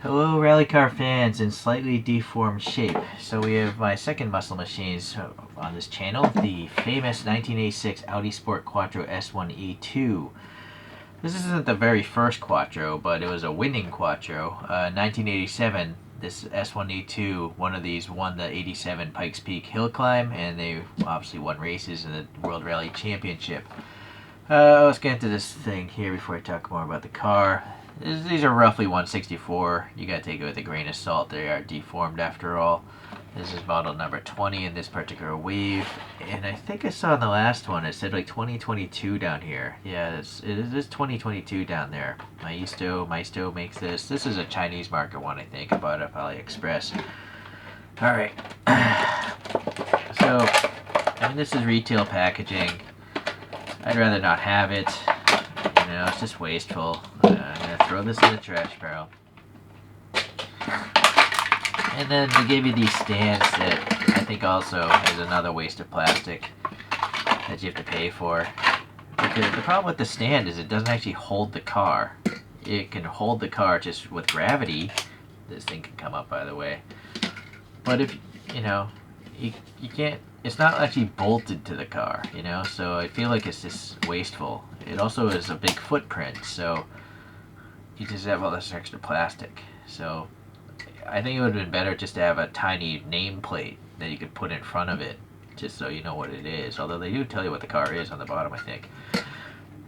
Hello rally car fans in slightly deformed shape. So we have my second muscle machines on this channel, the famous 1986 Audi Sport Quattro S1E2. This isn't the very first Quattro, but it was a winning Quattro. 1987, this S1E2, one of these won the 87 Pikes Peak Hill Climb, and they obviously won races in the World Rally Championship. Let's get into this thing here before I talk more about the car. These are roughly 164. You gotta take it with a grain of salt. They are deformed after all. This is model number 20 in this particular wave. And I think I saw in the last one it said like 2022 down here. Yeah, it is 2022 down there. Maisto makes this. This is a Chinese market one, I think. I bought it off AliExpress. Alright. So, I mean, this is retail packaging. I'd rather not have it. You know, it's just wasteful. I'm going to throw this in the trash barrel. And then they gave you these stands that I think also is another waste of plastic that you have to pay for. Because the problem with the stand is it doesn't actually hold the car. It can hold the car just with gravity. This thing can come up, by the way. But if, you know, you can't, it's not actually bolted to the car, you know, so I feel like it's just wasteful. It also is a big footprint, so you just have all this extra plastic. So I think it would have been better just to have a tiny nameplate that you could put in front of it, just so you know what it is. Although they do tell you what the car is on the bottom, I think.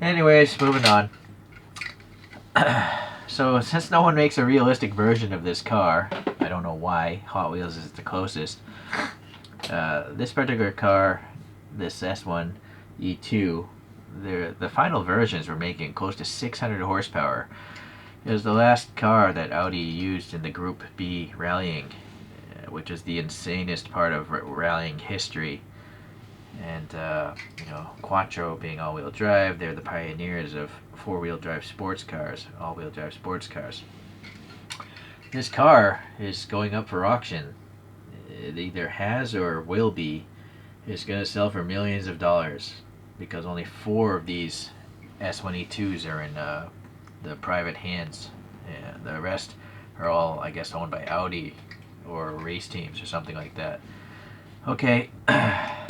Anyways, moving on. So since no one makes a realistic version of this car, I don't know why, Hot Wheels is the closest. This particular car, this S1E2, the final versions were making close to 600 horsepower. It was the last car that Audi used in the Group B rallying, which is the insanest part of rallying history. And, you know, Quattro being all-wheel drive, they're the pioneers of four-wheel drive sports cars, all-wheel drive sports cars. This car is going up for auction. It either has or will be. It's going to sell for millions of dollars because only 4 of these S1E2s are in the private hands. And the rest are all, I guess, owned by Audi or race teams or something like that. Okay. I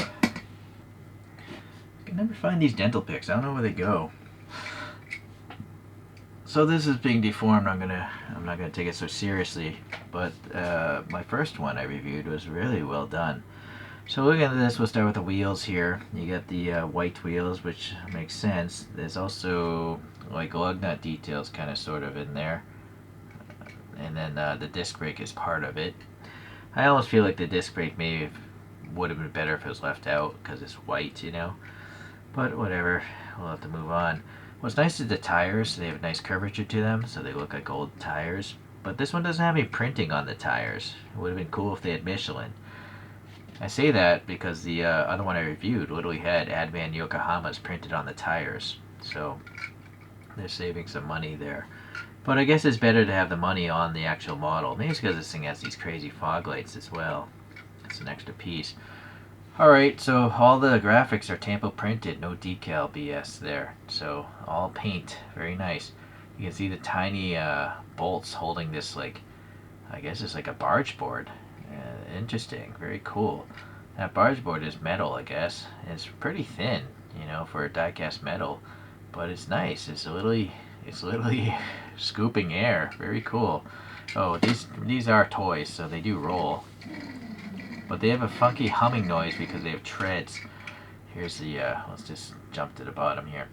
can never find these dental picks. I don't know where they go. So this is being deformed. I'm not gonna take it so seriously, but my first one I reviewed was really well done. So looking at this, we'll start with the wheels here. You got the white wheels, which makes sense. There's also like lug nut details kind of sort of in there, and then the disc brake is part of it. I almost feel like the disc brake maybe would have been better if it was left out because it's white, you know. But whatever, we'll have to move on. What's nice is the tires. They have nice curvature to them, so they look like old tires. But this one doesn't have any printing on the tires. It would have been cool if they had Michelin. I say that because the other one I reviewed literally had Advan Yokohama's printed on the tires. So they're saving some money there. But I guess it's better to have the money on the actual model. Maybe it's because this thing has these crazy fog lights as well. It's an extra piece. Alright, so all the graphics are tampo printed, no decal BS there. So all paint, very nice. You can see the tiny bolts holding this, like, I guess it's like a barge board. Interesting, very cool. That barge board is metal, I guess. It's pretty thin, you know, for a diecast metal, but it's nice. It's literally scooping air. Very cool. Oh, these are toys, so they do roll. But they have a funky humming noise because they have treads. Here's the, let's just jump to the bottom here.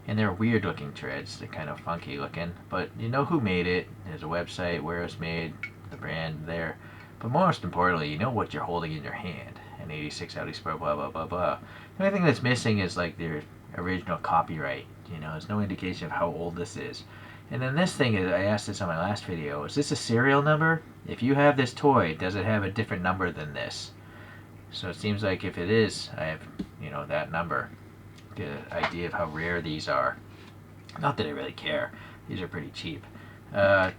And they're weird looking treads. They're kind of funky looking. But you know who made it. There's a website where it's made, the brand there. But most importantly, you know what you're holding in your hand. An 86 Audi Sport, blah, blah, blah, blah. The only thing that's missing is like their original copyright. You know, there's no indication of how old this is. And then this thing is, I asked this on my last video, is this a serial number? If you have this toy, does it have a different number than this? So it seems like if it is, I have, you know, that number. Get an idea of how rare these are. Not that I really care. These are pretty cheap.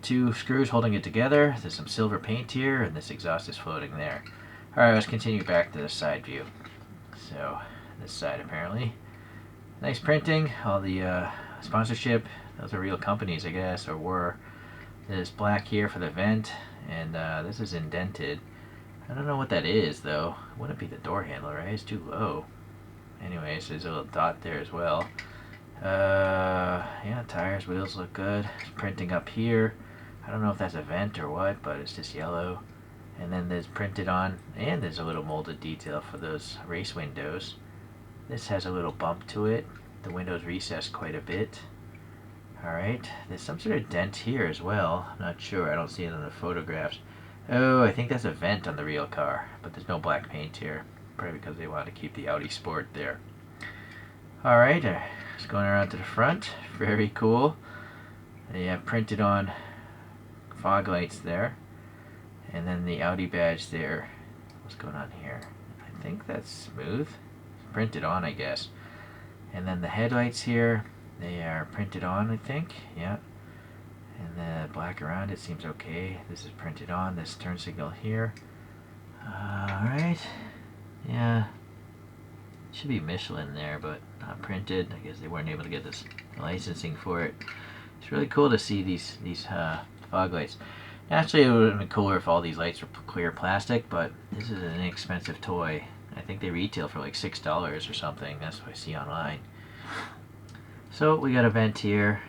2 screws holding it together. There's some silver paint here, and this exhaust is floating there. Alright, let's continue back to the side view. So, this side apparently. Nice printing. All the sponsorship. Those are real companies, I guess, or were. There's black here for the vent, and this is indented. I don't know what that is though. It wouldn't be the door handle, right? It's too low. Anyways, there's a little dot there as well. Yeah, tires, wheels look good. It's printing up here. I don't know if that's a vent or what, but it's just yellow. And then there's printed on, and there's a little molded detail for those race windows. This has a little bump to it. The window's recessed quite a bit. Alright, there's some sort of dent here as well. I'm not sure, I don't see it on the photographs. Oh, I think that's a vent on the real car, but there's no black paint here. Probably because they want to keep the Audi Sport there. Alright, just going around to the front. Very cool. They have printed on fog lights there. And then the Audi badge there. What's going on here? I think that's smooth. It's printed on, I guess. And then the headlights here, they are printed on, I think. Yeah. And the black around it seems okay. This is printed on. This turn signal here. Alright. Yeah. Should be Michelin there, but not printed. I guess they weren't able to get this licensing for it. It's really cool to see these fog lights. Actually, it would have been cooler if all these lights were clear plastic, but this is an inexpensive toy. I think they retail for like $6 or something. That's what I see online. So we got a vent here,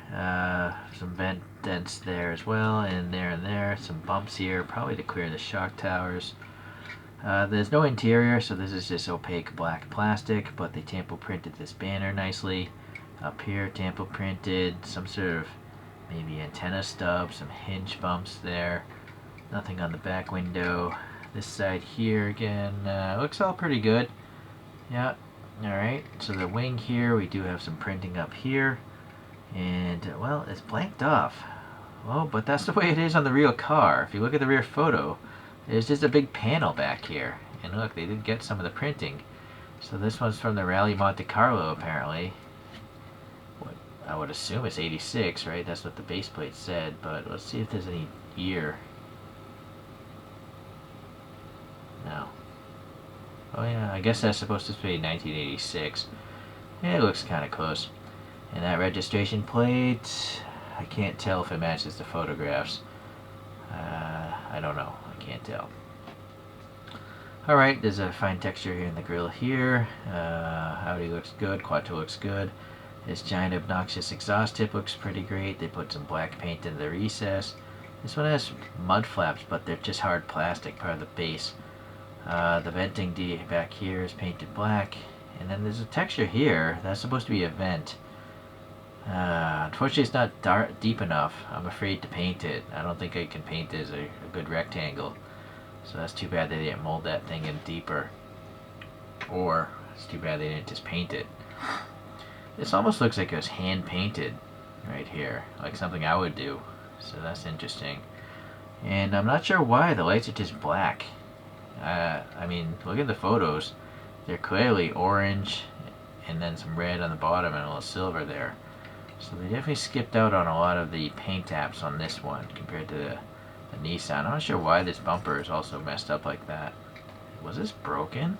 some vent dents there as well, and there, some bumps here, probably to clear the shock towers. There's no interior, so this is just opaque black plastic, but they tampo printed this banner nicely. Up here, tampo printed, some sort of maybe antenna stub, some hinge bumps there. Nothing on the back window. This side here again, looks all pretty good. Yeah. Alright, so the wing here, we do have some printing up here. And, well, it's blanked off. Well, but that's the way it is on the real car. If you look at the rear photo, there's just a big panel back here. And look, they did get some of the printing. So this one's from the Rally Monte Carlo, apparently. What I would assume it's 86, right? That's what the base plate said. But let's see if there's any year. No. Oh yeah, I guess that's supposed to be 1986. Yeah, it looks kind of close. And that registration plate, I can't tell if it matches the photographs. I don't know, I can't tell. Alright, there's a fine texture here in the grill here. Audi looks good, Quattro looks good. This giant obnoxious exhaust tip looks pretty great. They put some black paint in the recess. This one has mud flaps, but they're just hard plastic, part of the base. The venting back here is painted black, and then there's a texture here that's supposed to be a vent. Unfortunately, it's not deep enough. I'm afraid to paint it. I don't think I can paint it as a good rectangle, so that's too bad they didn't mold that thing in deeper. Or it's too bad they didn't just paint it. This almost looks like it was hand painted right here, like something I would do. So that's interesting. And I'm not sure why the lights are just black. I mean, look at the photos. They're clearly orange and then some red on the bottom and a little silver there. So they definitely skipped out on a lot of the paint apps on this one compared to the Nissan. I'm not sure why this bumper is also messed up like that. Was this broken?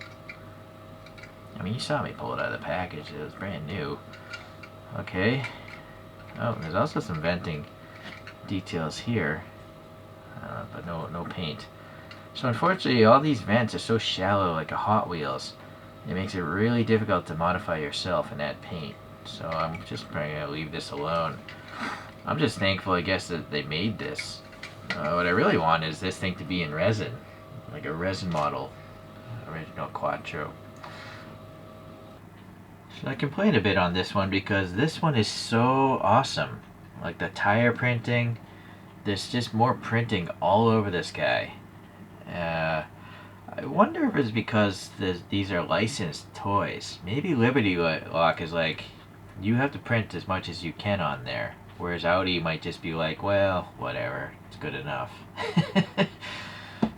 I mean, you saw me pull it out of the package. It was brand new. Okay. Oh, there's also some venting details here, but no paint. So unfortunately, all these vents are so shallow, like a Hot Wheels. It makes it really difficult to modify yourself and add paint. So I'm just probably going to leave this alone. I'm just thankful, I guess, that they made this. What I really want is this thing to be in resin, like a resin model, original Quattro. So I complained a bit on this one because this one is so awesome. Like the tire printing, there's just more printing all over this guy. I wonder if it's because these are licensed toys. Maybe Liberty Lock is like, you have to print as much as you can on there. Whereas Audi might just be like, well, whatever, it's good enough.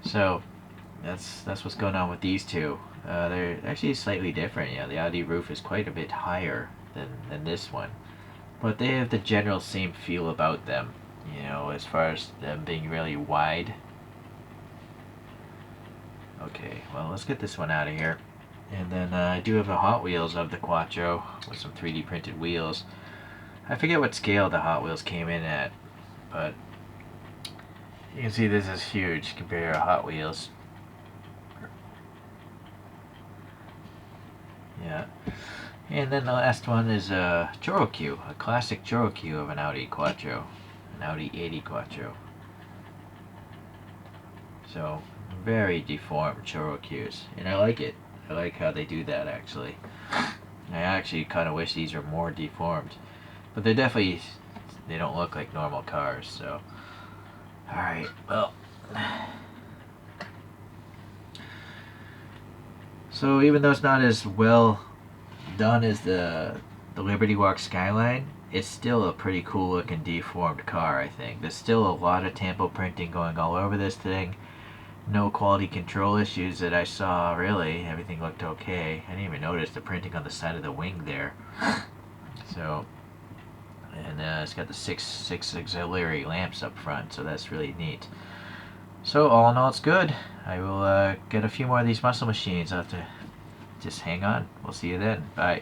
So that's what's going on with these two. They're actually slightly different. You know, the Audi roof is quite a bit higher than this one. But they have the general same feel about them. You know, as far as them being really wide. Okay, well, let's get this one out of here. And then I do have a Hot Wheels of the Quattro with some 3D printed wheels. I forget what scale the Hot Wheels came in at, but You can see this is huge compared to Hot Wheels. Yeah. And then the last one is a Choro-Q, a classic Choro-Q of an Audi Quattro, an Audi 80 Quattro. So, very deformed Choro-Qs, and I like it. I like how they do that, actually. I actually kind of wish these were more deformed, but they don't look like normal cars, so. Alright, well. So even though it's not as well done as the Liberty Walk Skyline, it's still a pretty cool looking deformed car, I think. There's still a lot of tampo printing going all over this thing. No quality control issues that I saw, really. Everything looked okay. I didn't even notice the printing on the side of the wing there. So, and it's got the six auxiliary lamps up front, so that's really neat. So all in all, it's good. I will get a few more of these muscle machines. I'll have to just hang on. We'll see you then. Bye.